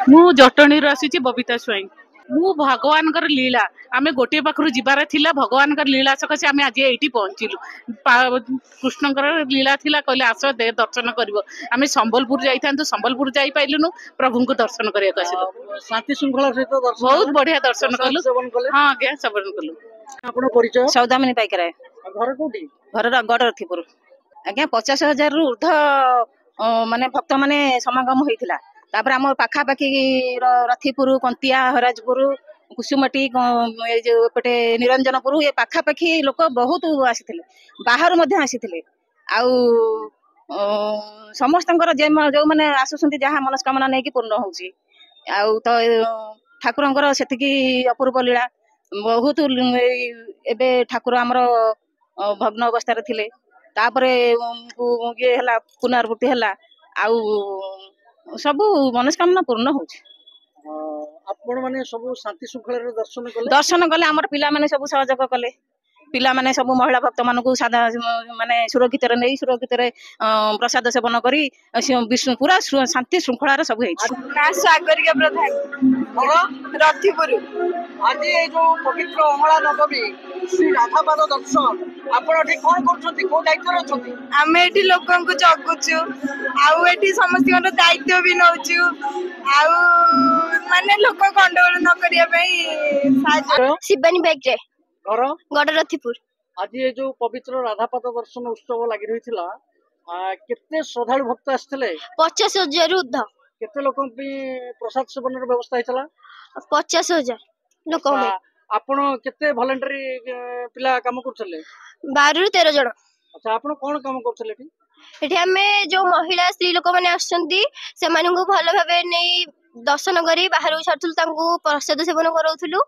मु जटणी आसी बबीता स्वाई मु भगवान लीला आमे गोटे पाखरु जीवार थिला भगवान लीला सकाशे आमे आज एठी पहुंचिलु कृष्ण लीला थिला कहले आस दे दर्शन करिवो आमे संबलपुर जाइथांतु संबलपुर जाई पाइलुनु प्रभु को दर्शन करिया आसिलु शांति श्रृंखला सहित दर्शन बहुत बढ़िया दर्शन कलु हां आज्ञा सेवन कलु आपण परिचय सौदामिनी पाइकराय घर कोठी घर गडरथीपुर आज्ञा 50,000 रु ऊर्ध माने भक्त माने समागम होइथिला तापर हम पाखा पाखी रथीपुर कंतिया हराजपुर कुसुमटी जो पटे निरंजनपुर ये पाखा पाखी लोक बहुत आसीथिले बाहर मध्य आसीथिले आउ समस्तंकर जो माने आसुसंती जहा मनस्कामना नै कि पूर्ण होउची आउ तो ठाकुरंकर सेतिकी अपूर्व लीला बहुत एबे ठाकुर हमर भग्न अवस्था थिले तापरे ये हला पुनर्वृत्ति हला आउ सब मनस्कामना पूर्ण होउची आपण माने सब शांति श्रृंखला दर्शन कले हमर पिला माने सब सहयोग कले पिला माने सब महिला भक्त मानकु सादा माने सुरक्षित रे नै सुरक्षित रे प्रसाद सेवन करी विष्णु पूरा शांति श्रृंखला रे सब हेछि ना सागरिका प्रधान रथीपुर आज ये जो पवित्र अमला नवमी श्री राधापाद दर्शन आपण एठी कोन करछथि को दायित्व रछथि आमे एठी लोकन को जगुछु आउ एठी समस्त दायित्व भी नउछु आउ माने लोक गंडगोल न करिया पई शिवानी बैक रे घर गडरथीपुर आज ये जो पवित्र राधापाद दर्शन उत्सव लागि रहिथिला केते श्रद्धालु भक्त आस्थिले 50,000 रु ऊर्ध केते लोक प्रसाद सेवन र व्यवस्था हेतला 50,000 लोक आपण केते वॉलंटरी पिला काम करछले 12 रु 13 जण अच्छा आपण कोन काम करछले एठी एठी हमें जो महिला स्त्री लोक माने आछंती से मानकु भलो भाबे नै दर्शन करी बाहर छाडथुल तांकु प्रसाद सेवन करौथुलु